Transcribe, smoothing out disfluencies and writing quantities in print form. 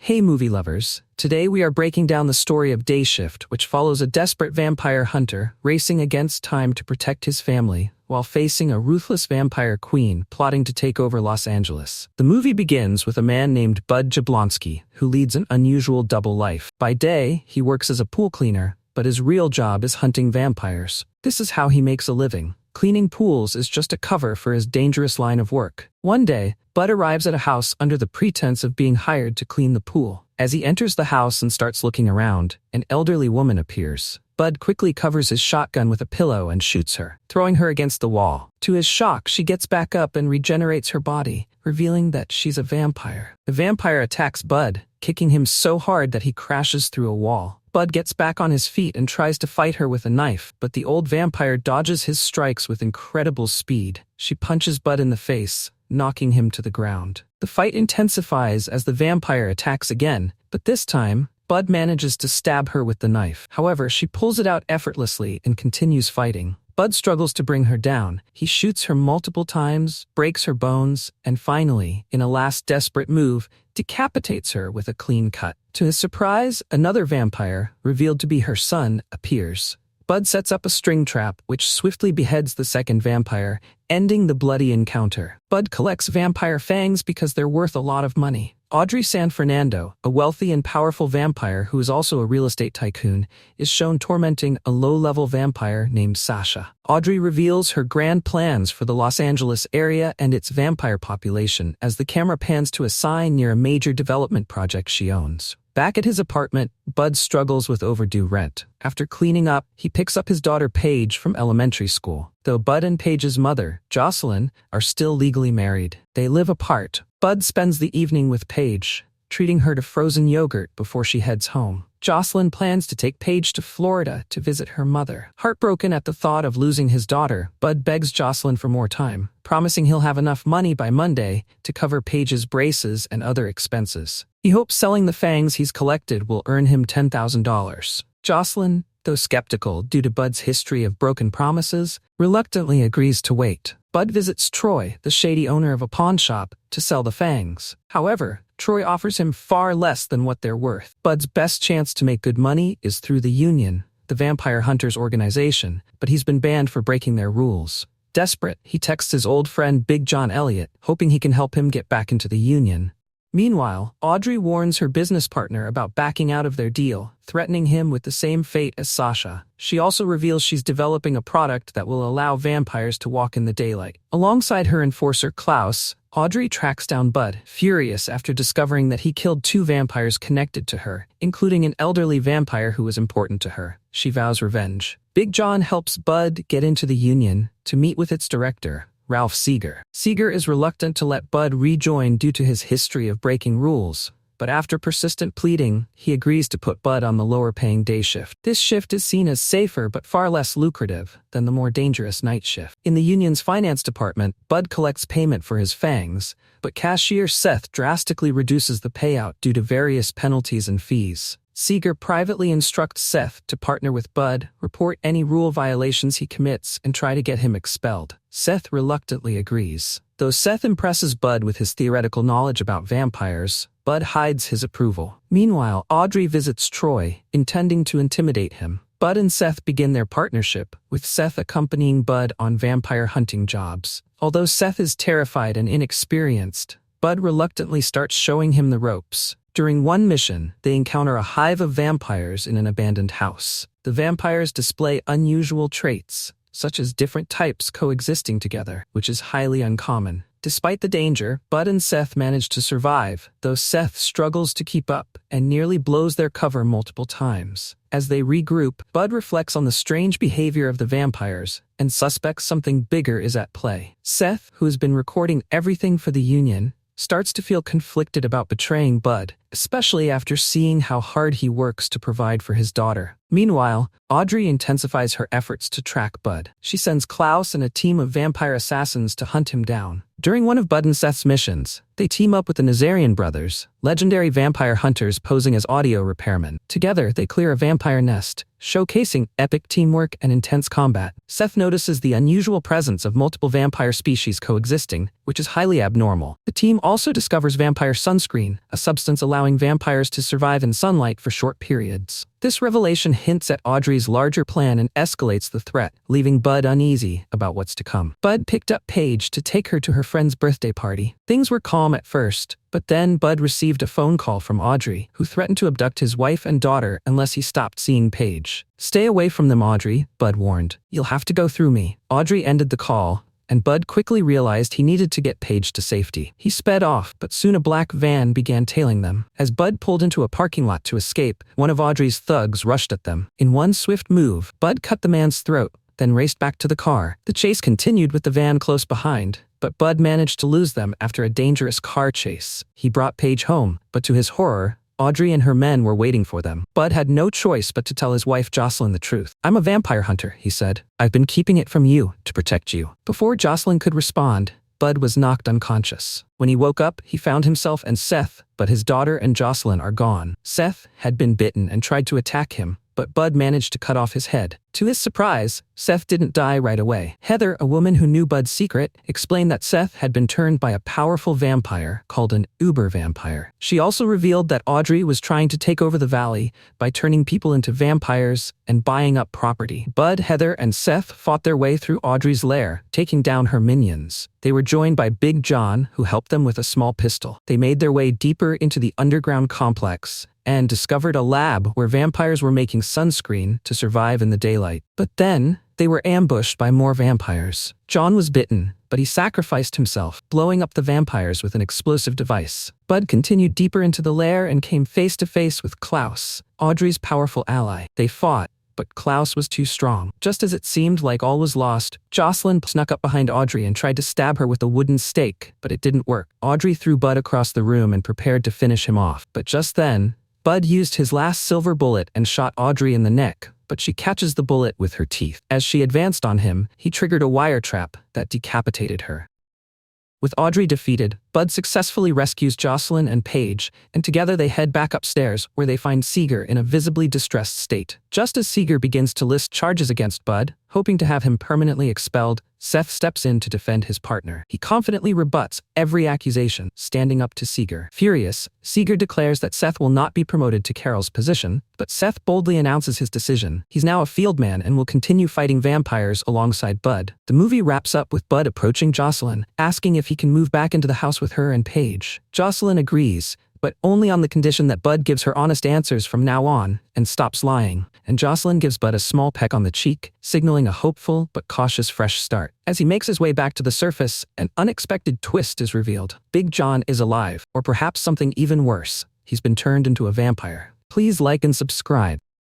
Hey movie lovers, today we are breaking down the story of Day Shift, which follows a desperate vampire hunter racing against time to protect his family while facing a ruthless vampire queen plotting to take over Los Angeles. The movie begins with a man named Bud Jablonski, who leads an unusual double life. By day, he works as a pool cleaner, but his real job is hunting vampires. This is how he makes a living. Cleaning pools is just a cover for his dangerous line of work. One day, Bud arrives at a house under the pretense of being hired to clean the pool. As he enters the house and starts looking around, an elderly woman appears. Bud quickly covers his shotgun with a pillow and shoots her, throwing her against the wall. To his shock, she gets back up and regenerates her body, revealing that she's a vampire. The vampire attacks Bud, kicking him so hard that he crashes through a wall. Bud gets back on his feet and tries to fight her with a knife, but the old vampire dodges his strikes with incredible speed. She punches Bud in the face, knocking him to the ground. The fight intensifies as the vampire attacks again, but this time, Bud manages to stab her with the knife. However, she pulls it out effortlessly and continues fighting. Bud struggles to bring her down. He shoots her multiple times, breaks her bones, and finally, in a last desperate move, decapitates her with a clean cut. To his surprise, another vampire, revealed to be her son, appears. Bud sets up a string trap, which swiftly beheads the second vampire, ending the bloody encounter. Bud collects vampire fangs because they're worth a lot of money. Audrey San Fernando, a wealthy and powerful vampire who is also a real estate tycoon, is shown tormenting a low-level vampire named Sasha. Audrey reveals her grand plans for the Los Angeles area and its vampire population as the camera pans to a sign near a major development project she owns. Back at his apartment, Bud struggles with overdue rent. After cleaning up, he picks up his daughter Paige from elementary school. Though Bud and Paige's mother, Jocelyn, are still legally married, they live apart. Bud spends the evening with Paige, treating her to frozen yogurt before she heads home. Jocelyn plans to take Paige to Florida to visit her mother. Heartbroken at the thought of losing his daughter, Bud begs Jocelyn for more time, promising he'll have enough money by Monday to cover Paige's braces and other expenses. He hopes selling the fangs he's collected will earn him $10,000. Jocelyn, though skeptical due to Bud's history of broken promises, reluctantly agrees to wait. Bud visits Troy, the shady owner of a pawn shop, to sell the fangs. However, Troy offers him far less than what they're worth. Bud's best chance to make good money is through the Union, the vampire hunters organization, but he's been banned for breaking their rules. Desperate, he texts his old friend Big John Elliott, hoping he can help him get back into the Union. Meanwhile, Audrey warns her business partner about backing out of their deal, threatening him with the same fate as Sasha. She also reveals she's developing a product that will allow vampires to walk in the daylight. Alongside her enforcer Klaus, Audrey tracks down Bud, furious after discovering that he killed two vampires connected to her, including an elderly vampire who was important to her. She vows revenge. Big John helps Bud get into the Union to meet with its director, Ralph Seeger. Seeger is reluctant to let Bud rejoin due to his history of breaking rules, but after persistent pleading, he agrees to put Bud on the lower-paying day shift. This shift is seen as safer but far less lucrative than the more dangerous night shift. In the Union's finance department, Bud collects payment for his fangs, but cashier Seth drastically reduces the payout due to various penalties and fees. Seeger privately instructs Seth to partner with Bud, report any rule violations he commits, and try to get him expelled. Seth reluctantly agrees. Though Seth impresses Bud with his theoretical knowledge about vampires, Bud hides his approval. Meanwhile, Audrey visits Troy, intending to intimidate him. Bud and Seth begin their partnership, with Seth accompanying Bud on vampire hunting jobs. Although Seth is terrified and inexperienced, Bud reluctantly starts showing him the ropes. During one mission, they encounter a hive of vampires in an abandoned house. The vampires display unusual traits, such as different types coexisting together, which is highly uncommon. Despite the danger, Bud and Seth manage to survive, though Seth struggles to keep up and nearly blows their cover multiple times. As they regroup, Bud reflects on the strange behavior of the vampires and suspects something bigger is at play. Seth, who has been recording everything for the Union, starts to feel conflicted about betraying Bud, especially after seeing how hard he works to provide for his daughter. Meanwhile, Audrey intensifies her efforts to track Bud. She sends Klaus and a team of vampire assassins to hunt him down. During one of Bud and Seth's missions, They team up with the Nazarian brothers, legendary vampire hunters posing as audio repairmen. Together, they clear a vampire nest, showcasing epic teamwork and intense combat. Seth notices the unusual presence of multiple vampire species coexisting, which is highly abnormal. The team also discovers vampire sunscreen, a substance allowing vampires to survive in sunlight for short periods. This revelation hints at Audrey's larger plan and escalates the threat, leaving Bud uneasy about what's to come. Bud picked up Paige to take her to her friend's birthday party. Things were calm at first, but then Bud received a phone call from Audrey, who threatened to abduct his wife and daughter unless he stopped seeing Paige. "Stay away from them, Audrey," Bud warned. "You'll have to go through me." Audrey ended the call, and Bud quickly realized he needed to get Paige to safety. He sped off, but soon a black van began tailing them. As Bud pulled into a parking lot to escape, one of Audrey's thugs rushed at them. In one swift move, Bud cut the man's throat, then raced back to the car. The chase continued with the van close behind, but Bud managed to lose them after a dangerous car chase. He brought Paige home, but to his horror, Audrey and her men were waiting for them. Bud had no choice but to tell his wife Jocelyn the truth. "I'm a vampire hunter," he said. "I've been keeping it from you to protect you." Before Jocelyn could respond, Bud was knocked unconscious. When he woke up, he found himself and Seth, but his daughter and Jocelyn are gone. Seth had been bitten and tried to attack him, but Bud managed to cut off his head. To his surprise, Seth didn't die right away. Heather, a woman who knew Bud's secret, explained that Seth had been turned by a powerful vampire called an uber vampire. She also revealed that Audrey was trying to take over the valley by turning people into vampires and buying up property. Bud, Heather, and Seth fought their way through Audrey's lair, taking down her minions. They were joined by Big John, who helped them with a small pistol. They made their way deeper into the underground complex and discovered a lab where vampires were making sunscreen to survive in the daylight. But then, they were ambushed by more vampires. John was bitten, but he sacrificed himself, blowing up the vampires with an explosive device. Bud continued deeper into the lair and came face to face with Klaus, Audrey's powerful ally. They fought, but Klaus was too strong. Just as it seemed like all was lost, Jocelyn snuck up behind Audrey and tried to stab her with a wooden stake, but it didn't work. Audrey threw Bud across the room and prepared to finish him off. But just then, Bud used his last silver bullet and shot Audrey in the neck, but she catches the bullet with her teeth. As she advanced on him, he triggered a wire trap that decapitated her. With Audrey defeated, Bud successfully rescues Jocelyn and Paige, and together they head back upstairs, where they find Seeger in a visibly distressed state. Just as Seeger begins to list charges against Bud, hoping to have him permanently expelled, Seth steps in to defend his partner. He confidently rebuts every accusation, standing up to Seeger. Furious, Seeger declares that Seth will not be promoted to Carol's position, but Seth boldly announces his decision. He's now a field man and will continue fighting vampires alongside Bud. The movie wraps up with Bud approaching Jocelyn, asking if he can move back into the house with her and Paige. Jocelyn agrees, but only on the condition that Bud gives her honest answers from now on and stops lying. And Jocelyn gives Bud a small peck on the cheek, signaling a hopeful but cautious fresh start. As he makes his way back to the surface, an unexpected twist is revealed. Big John is alive, or perhaps something even worse. He's been turned into a vampire. Please like and subscribe.